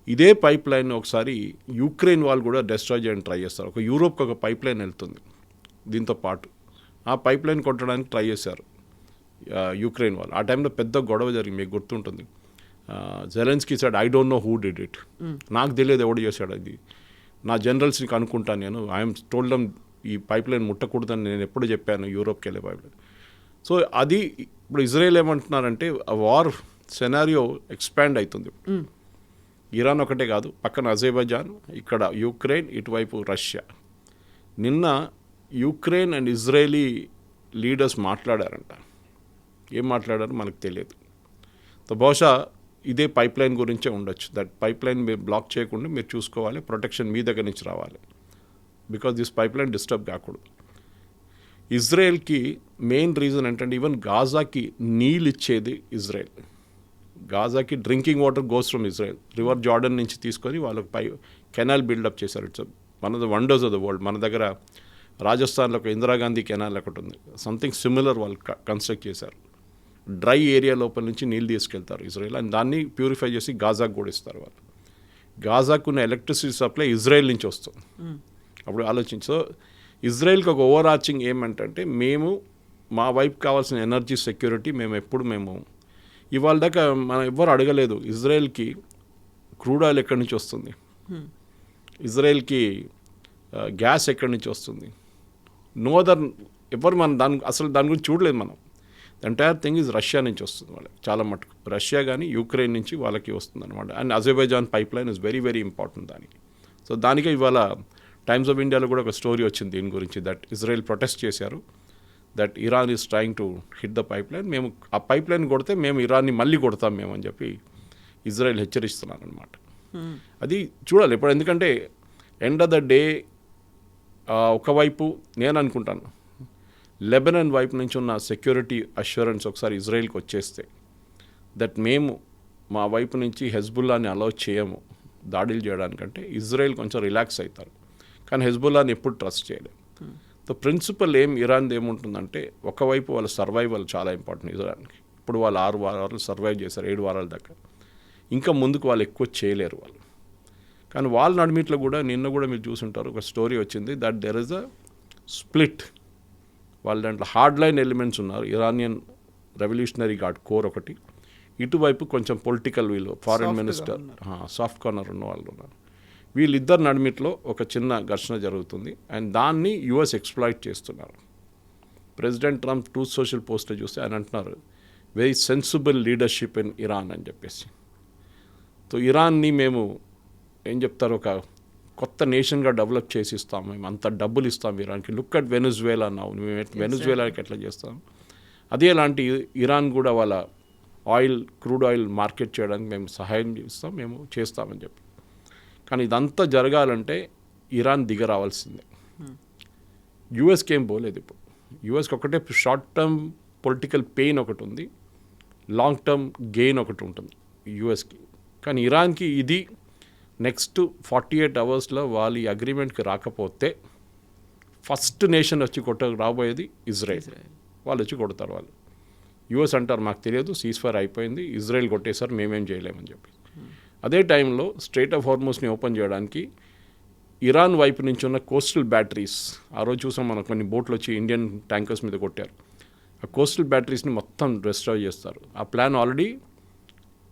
ఇదే పైప్ లైన్ ఒకసారి యుక్రెయిన్ వాళ్ళు కూడా డెస్ట్రాయ్ చేయడానికి ట్రై చేస్తారు. ఒక యూరోప్కి ఒక పైప్ లైన్ వెళ్తుంది దీంతో పాటు, ఆ పైప్ లైన్ కొట్టడానికి ట్రై చేశారు. యుక్రెయిన్ వాళ్ళు. ఆ టైంలో పెద్ద గొడవ జరిగింది, మీకు గుర్తుంటుంది. Zelensky side I don't know who did it, నాకు తెలియదు ఎవడు చేశాడు అది, నా జనరల్స్ని కనుక్కుంటాను నేను, ఐఎమ్ టోల్డమ్ ఈ పైప్ లైన్ ముట్టకూడదని నేను ఎప్పుడు చెప్పాను యూరోప్కి వెళ్ళే పైప్ లైన్. సో అది ఇప్పుడు ఇజ్రాయెల్ ఏమంటున్నారంటే వార్ సెనారియో ఎక్స్పాండ్ అవుతుంది. ఇరాన్ ఒకటే కాదు, పక్కన అజర్బైజాన్, ఇక్కడ యుక్రెయిన్, ఇటువైపు రష్యా. నిన్న యుక్రెయిన్ అండ్ ఇజ్రాయేలీ లీడర్స్ మాట్లాడారంట. ఏం మాట్లాడారో మనకు తెలియదు. సో బహుశా ఇదే పైప్ లైన్ గురించే ఉండొచ్చు. దట్ పైప్ లైన్ మీరు బ్లాక్ చేయకుండా మీరు చూసుకోవాలి, ప్రొటెక్షన్ మీ దగ్గర నుంచి రావాలి, because this pipe line disturb కాకూడదు. ఇజ్రాయెల్కి మెయిన్ రీజన్ ఏంటంటే ఈవెన్ గాజాకి నీళ్ళు ఇచ్చేది Israel. గాజాకి drinking water goes from Israel. River Jordan నుంచి తీసుకొని వాళ్ళకి కెనాల్ బిల్డప్ చేశారు. It's one of the wonders of the world. మన దగ్గర రాజస్థాన్లో ఒక ఇందిరాగాంధీ కెనాల్ ఒకటి ఉంది, సంథింగ్ సిమిలర్ వాళ్ళు కన్స్ట్రక్ట్ చేశారు. డ్రై ఏరియా లోపల నుంచి నీళ్ళు తీసుకెళ్తారు ఇజ్రాయెల్, అండ్ దాన్ని ప్యూరిఫై చేసి గాజాకు కూడా ఇస్తారు వాళ్ళు. గాజాకు ఉన్న ఎలక్ట్రిసిటీ సప్లై ఇజ్రాయెల్ నుంచి వస్తుంది. అప్పుడు ఆలోచించి, సో ఇజ్రాయెల్కి ఒక ఓవర్ ఆర్చింగ్ ఏమంటే మేము మా వైపు కావాల్సిన ఎనర్జీ సెక్యూరిటీ మేము ఇవాళ దాకా మనం ఎవ్వరు అడగలేదు ఇజ్రాయెల్కి క్రూడ్ ఆయిల్ ఎక్కడి నుంచి వస్తుంది, ఇజ్రాయెల్కి గ్యాస్ ఎక్కడి నుంచి వస్తుంది, నో అదర్ ఎవరు మనం దాని గురించి చూడలేదు మనం. ఎంటైర్ థింగ్ ఈజ్ రష్యా నుంచి వస్తుంది వాళ్ళకి చాలా మటుకు. రష్యా కానీ యుక్రెయిన్ నుంచి వాళ్ళకి వస్తుంది అనమాట. And Azerbaijan pipe line is very very important దానికి. సో దానికే ఇవాళ టైమ్స్ ఆఫ్ ఇండియాలో కూడా ఒక స్టోరీ వచ్చింది దీని గురించి, దట్ ఇజ్రాయెల్ ప్రొటెస్ట్ చేశారు, that Iran is trying to hit the pipe line, మేము ఆ పైప్ లైన్ కొడితే మేము ఇరాన్ని మళ్ళీ కొడతాం మేము అని చెప్పి ఇజ్రాయెల్ హెచ్చరిస్తున్నారు అనమాట. అది చూడాలి ఇప్పుడు, ఎందుకంటే ఎండ్ ఆఫ్ ద డే ఒకవైపు నేను అనుకుంటాను లెబనాన్ వైపు నుంచి ఉన్న సెక్యూరిటీ అష్యూరెన్స్ ఒకసారి ఇజ్రాయెల్కి వచ్చేస్తే, దట్ మేము మా వైపు నుంచి హెజ్బుల్లాని అలౌ చేయము దాడులు చేయడానికంటే ఇజ్రాయెల్ కొంచెం రిలాక్స్ అవుతారు. కానీ హెజ్బుల్లాని ఎప్పుడు ట్రస్ట్ చేయలేము. ద ప్రిన్సిపల్ ఇరాన్ది ఏముంటుందంటే, ఒకవైపు వాళ్ళ సర్వైవల్ చాలా ఇంపార్టెంట్ ఇజ్రాయెల్కి. ఇప్పుడు వాళ్ళు 6 వారాలు సర్వైవ్ చేశారు, 7 వారాల దాకా. ఇంకా ముందుకు వాళ్ళు ఎక్కువ చేయలేరు వాళ్ళు. కానీ వాళ్ళ నడిమిట్లో కూడా నిన్న కూడా మీరు చూసుంటారు, ఒక స్టోరీ వచ్చింది that there is a split. వాళ్ళ దాంట్లో హార్డ్ లైన్ ఎలిమెంట్స్ ఉన్నారు, ఇరానియన్ రెవల్యూషనరీ గార్డ్ కోర్ ఒకటి, ఇటువైపు కొంచెం పొలిటికల్ వీళ్ళు ఫారిన్ మినిస్టర్ సాఫ్ట్ కార్నర్ ఉన్న వాళ్ళు ఉన్నారు. వీళ్ళిద్దరు నడిమిట్లో ఒక చిన్న ఘర్షణ జరుగుతుంది, అండ్ దాన్ని యుఎస్ ఎక్స్ప్లాయిట్ చేస్తున్నారు. ప్రెసిడెంట్ ట్రంప్ ట్రూత్ సోషల్ పోస్ట్లో చూస్తే ఆయన అంటున్నారు very sensible leadership in Iran అని చెప్పేసి. సో ఇరాన్ని మేము ఏం చెప్తారు, ఒక కొత్త నేషన్గా డెవలప్ చేసి ఇస్తాం, మేము అంత డబ్బులు ఇస్తాం ఇరాన్కి. లుక్ అట్ వెనుజువేలా అన్నావు, మేము వెనుజువేలాకి ఎట్లా చేస్తాం, అదే లాంటి ఇరాన్ కూడా వాళ్ళ ఆయిల్ క్రూడ్ ఆయిల్ మార్కెట్ చేయడానికి మేము సహాయం చేస్తాం, మేము చేస్తామని చెప్పి. కానీ ఇదంతా జరగాలంటే ఇరాన్ దిగరావాల్సిందే. యుఎస్కి ఏం పోలేదు ఇప్పుడు. యుఎస్కి ఒకటే షార్ట్ టర్మ్ పొలిటికల్ పెయిన్ ఒకటి ఉంది, లాంగ్ టర్మ్ గెయిన్ ఒకటి ఉంటుంది యుఎస్కి. కానీ ఇరాన్కి ఇది నెక్స్ట్ 48 అవర్స్లో వాళ్ళు ఈ అగ్రిమెంట్కి రాకపోతే ఫస్ట్ నేషన్ వచ్చి రాబోయేది ఇజ్రాయెల్. వాళ్ళు వచ్చి కొడతారు. వాళ్ళు యుఎస్ అంటారు మాకు తెలియదు, సీజ్ఫైర్ అయిపోయింది, ఇజ్రాయెల్ కొట్టేశారు, మేమేం చేయలేమని చెప్పి. అదే టైంలో స్ట్రెయిట్ ఆఫ్ హార్మోస్ని ఓపెన్ చేయడానికి ఇరాన్ వైపు నుంచి ఉన్న కోస్టల్ బ్యాటరీస్, ఆ రోజు చూసాం మనం కొన్ని బోట్లు వచ్చి ఇండియన్ ట్యాంకర్స్ మీద కొట్టారు, ఆ కోస్టల్ బ్యాటరీస్ని మొత్తం డిస్ట్రాయ్ చేస్తారు. ఆ ప్లాన్ ఆల్రెడీ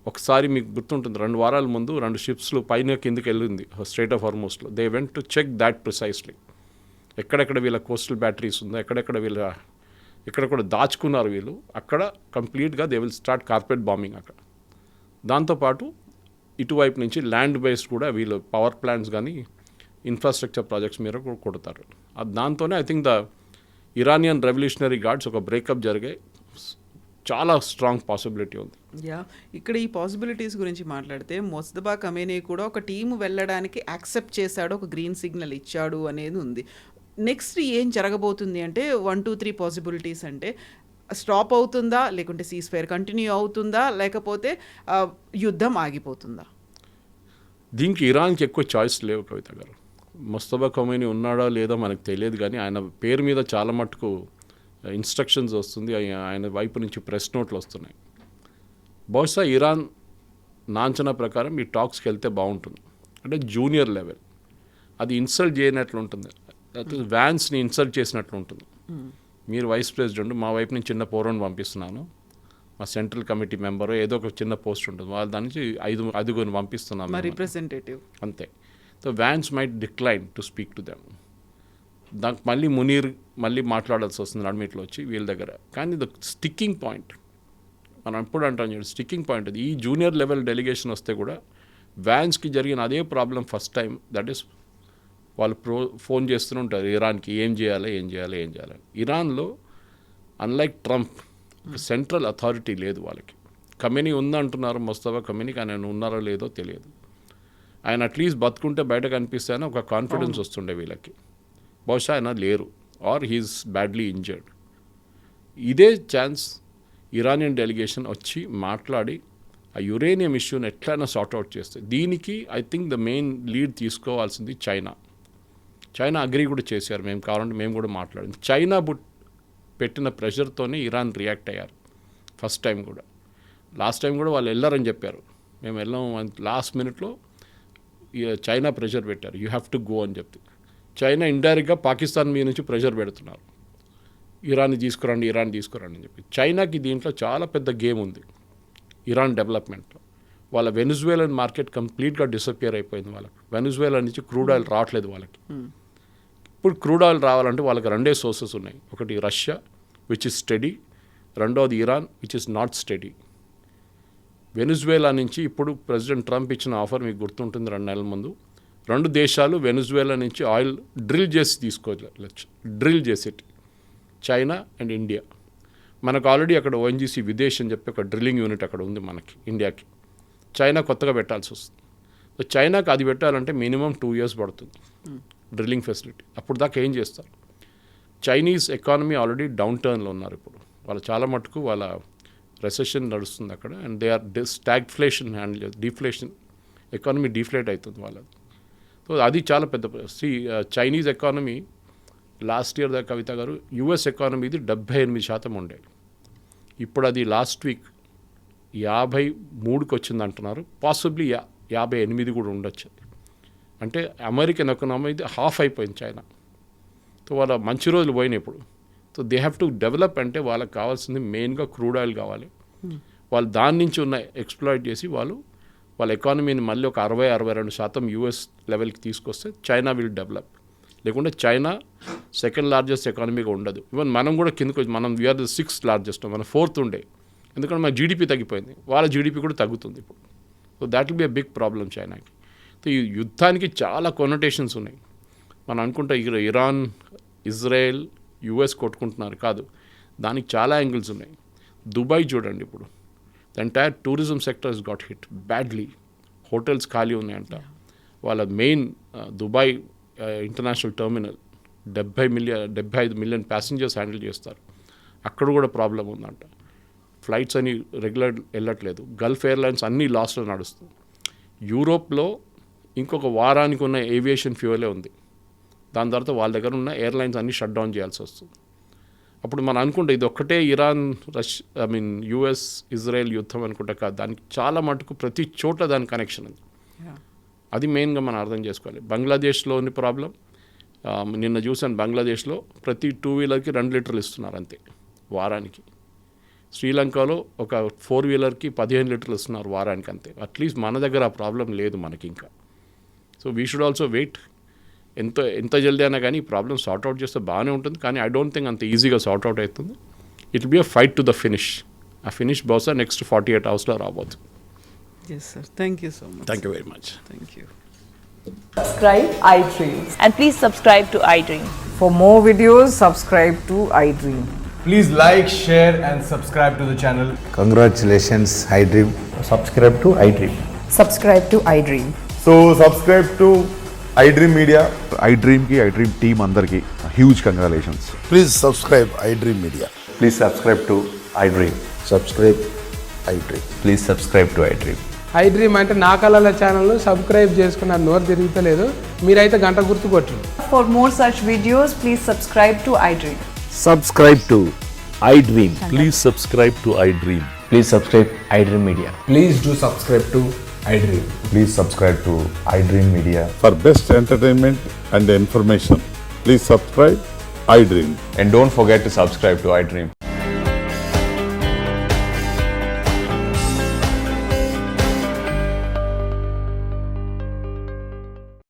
ఒకసారి మీకు గుర్తుంటుంది, 2 వారాల ముందు 2 షిప్స్లు పైన కిందకి వెళ్ళింది స్ట్రెయిట్ ఆఫ్ హార్మోస్లో. They went to check that precisely, ఎక్కడెక్కడ వీళ్ళ కోస్టల్ బ్యాటరీస్ ఉందో, ఎక్కడెక్కడ దాచుకున్నారు వీళ్ళు, అక్కడ కంప్లీట్గా they will start carpet bombing అక్కడ. దాంతోపాటు ఇటువైపు నుంచి ల్యాండ్ బేస్డ్ కూడా వీళ్ళు పవర్ ప్లాంట్స్ కానీ ఇన్ఫ్రాస్ట్రక్చర్ ప్రాజెక్ట్స్ మీద కూడా కొడతారు. దాంతోనే I think the Iranian revolutionary guards ఒక బ్రేకప్ జరిగాయి. చాలా స్ట్రాంగ్ పాసిబిలిటీ ఉంది. ఇక్కడ ఈ పాసిబిలిటీస్ గురించి మాట్లాడితే మొస్తఫా ఖమేనీ కూడా ఒక టీము వెళ్ళడానికి యాక్సెప్ట్ చేశాడు, ఒక గ్రీన్ సిగ్నల్ ఇచ్చాడు అనేది ఉంది. నెక్స్ట్ ఏం జరగబోతుంది అంటే 1, 2, 3 పాసిబిలిటీస్ అంటే స్టాప్ అవుతుందా, లేకుంటే సీజ్ ఫైర్ కంటిన్యూ అవుతుందా, లేకపోతే యుద్ధం ఆగిపోతుందా? దీనికి ఇరాన్కి ఎక్కువ చాయిస్ లేవు కవిత గారు. మొస్తఫా ఖమేనీ ఉన్నాడా లేదా మనకు తెలియదు, కానీ ఆయన పేరు మీద చాలా మటుకు ఇన్స్ట్రక్షన్స్ వస్తుంది, ఆయన వైపు నుంచి ప్రెస్ నోట్లు వస్తున్నాయి. బహుశా ఇరాన్ నాంచనా ప్రకారం ఈ టాక్స్కి వెళ్తే బాగుంటుంది, అంటే జూనియర్ లెవెల్. అది ఇన్సల్ట్ చేయనట్లు ఉంటుంది, వ్యాన్స్ని ఇన్సల్ట్ చేసినట్లు ఉంటుంది. మీరు వైస్ ప్రెసిడెంట్, మా వైపు నుంచి చిన్న పోరాన్ని పంపిస్తున్నాను, మా సెంట్రల్ కమిటీ మెంబరు ఏదో ఒక చిన్న పోస్ట్ ఉంటుంది, వాళ్ళ దాని నుంచి 5 పంపిస్తున్నాం మా రిప్రజెంటేటివ్ అంతే. So Vance might decline to speak to them. దానికి మళ్ళీ మునీర్ మళ్ళీ మాట్లాడాల్సి వస్తుంది నడిమిట్లో వచ్చి వీళ్ళ దగ్గర. కానీ ద స్టిక్కింగ్ పాయింట్ మనం ఎప్పుడు అంటాం చూడండి, స్టిక్కింగ్ పాయింట్ అది. ఈ జూనియర్ లెవెల్ డెలిగేషన్ వస్తే కూడా వ్యాన్స్కి జరిగిన అదే problem first time. That is వాళ్ళు ఫోన్ చేస్తూనే ఉంటారు ఇరాన్కి, ఏం చేయాలి. ఇరాన్లో అన్లైక్ ట్రంప్ సెంట్రల్ అథారిటీ లేదు వాళ్ళకి. ఖమేనీ ఉందంటున్నారు, ముస్తఫా ఖమేనీ, కానీ ఆయన ఉన్నారో లేదో తెలియదు. ఆయన అట్లీస్ట్ బతుకుంటే బయట కనిపిస్తాయని ఒక కాన్ఫిడెన్స్ వస్తుండే వీళ్ళకి. బహుశా ఆయన లేరు, ఆర్ హీఈస్ బ్యాడ్లీ ఇంజర్డ్. ఇదే ఛాన్స్ ఇరానియన్ డెలిగేషన్ వచ్చి మాట్లాడి ఆ యురేనియం ఇష్యూని ఎట్లయినా సార్ట్అవుట్ చేస్తే. దీనికి I think the main lead తీసుకోవాల్సింది చైనా. అగ్రీ కూడా చేశారు, మేము కావాలంటే మేము కూడా మాట్లాడింది. చైనా పెట్టిన ప్రెషర్తోనే ఇరాన్ రియాక్ట్ అయ్యారు ఫస్ట్ టైం కూడా. లాస్ట్ టైం కూడా వాళ్ళు వెళ్ళారని చెప్పారు, మేము వెళ్ళాం. లాస్ట్ మినిట్లో చైనా ప్రెషర్ పెట్టారు, యూ హ్యావ్ టు గో అని చెప్తే. చైనా ఇండైరెక్ట్గా పాకిస్తాన్ మీద నుంచి ప్రెషర్ పెడుతున్నారు, ఇరాన్ని తీసుకురండి అని చెప్పి. చైనాకి దీంట్లో చాలా పెద్ద గేమ్ ఉంది ఇరాన్ డెవలప్మెంట్లో. వాళ్ళ వెనిజువేలన్ మార్కెట్ కంప్లీట్గా డిసపియర్ అయిపోయింది. వాళ్ళకి వెనిజువేలా నుంచి క్రూడ్ ఆయిల్ రావట్లేదు వాళ్ళకి. ఇప్పుడు క్రూడ్ ఆయిల్ రావాలంటే వాళ్ళకి 2 సోర్సెస్ ఉన్నాయి. ఒకటి రష్యా విచ్ ఇస్ స్టడీ, రెండోది Iran which is not study. Venezuela నుంచి ఇప్పుడు ప్రెసిడెంట్ ట్రంప్ ఇచ్చిన ఆఫర్ మీకు గుర్తుంటుంది 2 నెలల ముందు. 2 దేశాలు వెనిజువేలా నుంచి ఆయిల్ డ్రిల్ చేసి తీసుకోవచ్చు, డ్రిల్ చేసేటి, చైనా అండ్ ఇండియా. మనకు ఆల్రెడీ అక్కడ ONGC విదేశ్ అని చెప్పి ఒక డ్రిల్లింగ్ యూనిట్ అక్కడ ఉంది మనకి ఇండియాకి. చైనా కొత్తగా పెట్టాల్సి వస్తుంది. సో చైనాకి అది పెట్టాలంటే మినిమం 2 years పడుతుంది డ్రిల్లింగ్ ఫెసిలిటీ. అప్పుడు దాకా ఏం చేస్తారు? చైనీస్ ఎకానమీ ఆల్రెడీ డౌన్ టర్న్లో ఉన్నారు ఇప్పుడు. వాళ్ళు చాలా మటుకు వాళ్ళ రెసెషన్ నడుస్తుంది అక్కడ. And they are stagflation handle, deflation, economy deflate అవుతుంది వాళ్ళది. సో అది చాలా పెద్ద చైనీస్ ఎకానమీ. లాస్ట్ ఇయర్ దాకా కవిత గారు US ఎకానమీది 78% ఉండేది. ఇప్పుడు అది లాస్ట్ వీక్ 53కి వచ్చింది అంటున్నారు. పాసిబ్లీ 58 కూడా ఉండొచ్చు. అంటే అమెరికన్ ఎకానమీది హాఫ్ అయిపోయింది చైనా. సో వాళ్ళ మంచి రోజులు పోయినాయి ఇప్పుడు. So they have to develop. అంటే వాళ్ళకి కావాల్సింది మెయిన్గా క్రూడ్ ఆయిల్ కావాలి. వాళ్ళు దాని నుంచి ఉన్న ఎక్స్ప్లాయిట్ చేసి వాళ్ళ ఎకానమీని మళ్ళీ ఒక 60-62% US లెవెల్కి తీసుకొస్తే చైనా విల్ డెవలప్. లేకుంటే చైనా సెకండ్ లార్జెస్ట్ ఎకానమీగా ఉండదు. ఈవెన్ మనం కూడా కిందకి వచ్చి, మనం వీఆర్ ద 6th లార్జెస్ట్, మన 4th ఉండే. ఎందుకంటే మన GDP తగ్గిపోయింది, వాళ్ళ GDP కూడా తగ్గుతుంది ఇప్పుడు. So that will be a big problem చైనాకి. సో ఈ యుద్ధానికి చాలా కొనోటేషన్స్ ఉన్నాయి. మనం అనుకుంటే ఇరాన్, ఇజ్రాయెల్, US కొట్టుకుంటున్నారు కాదు, దానికి చాలా యాంగిల్స్ ఉన్నాయి. దుబాయ్ చూడండి, ఇప్పుడు the entire tourism sector is got hit badly. Hotels ఖాళీ ఉన్నాయంట. వాళ్ళ main Dubai international terminal 75 million passengers handle చేస్తారు. అక్కడ కూడా ప్రాబ్లం ఉందంట. ఫ్లైట్స్ అని రెగ్యులర్ వెళ్ళట్లేదు. గల్ఫ్ ఎయిర్లైన్స్ అన్నీ లాస్లో నడుస్తుంది. యూరోప్లో ఇంకొక వారానికి ఉన్న ఏవియేషన్ ఫ్యూయలే ఉంది. దాని తర్వాత వాళ్ళ దగ్గర ఉన్న ఎయిర్లైన్స్ అన్నీ షట్ డౌన్ చేయాల్సి వస్తుంది. అప్పుడు మనం అనుకుంటే ఇది ఒక్కటే ఇరాన్ US ఇజ్రాయెల్ యుద్ధం అనుకుంటా కాదు, దానికి చాలా మటుకు ప్రతి చోట దాని కనెక్షన్ ఉంది. అది మెయిన్గా మనం అర్థం చేసుకోవాలి. బంగ్లాదేశ్లో ఉన్న ప్రాబ్లం, నిన్న చూసాను, బంగ్లాదేశ్లో ప్రతి 2 వీలర్కి 2 లీటర్లు ఇస్తున్నారు అంతే వారానికి. శ్రీలంకలో ఒక 4 వీలర్కి 15 లీటర్లు ఇస్తున్నారు వారానికి అంతే. అట్లీస్ట్ మన దగ్గర ఆ ప్రాబ్లం లేదు మనకి ఇంకా. So we should also wait. ఎంత జల్దీ అయినా కానీ ఈ ప్రాబ్లమ్ సార్ట్అవుట్ చేస్తే బాగానే ఉంటుంది. కానీ ఐ డోంట్ థింక్ అంత ఈజీగా సార్ట్అవుట్ అవుతుంది. It will be a fight to the finish. ఆ ఫినిష్ బహుశా నెక్స్ట్ 48 hours రాబోతుంది. Yes sir, thank you so much. Thank you very much. Thank you. Subscribe iDream. And please subscribe to iDream. For more videos, subscribe to iDream. Please like, share and subscribe to the channel. Congratulations, iDream. Subscribe to iDream. Subscribe to iDream. So subscribe to iDream Media. iDream ki iDream team andarki huge congratulations. Please subscribe iDream Media. Please subscribe to iDream. Subscribe iDream. Please subscribe to iDream. iDream అంటే నా కళల ఛానల్ సబ్స్క్రైబ్ చేసుకున్న నోరు తిరుగుతలేదు, మీరైతే గంట గుర్తు కొట్టండి. For more such videos, please subscribe to iDream. Subscribe to iDream. Please subscribe to iDream. Please subscribe iDream Media. Please do subscribe to iDream. Please subscribe to iDream Media. For best entertainment and information, please subscribe iDream. And don't forget to subscribe to iDream.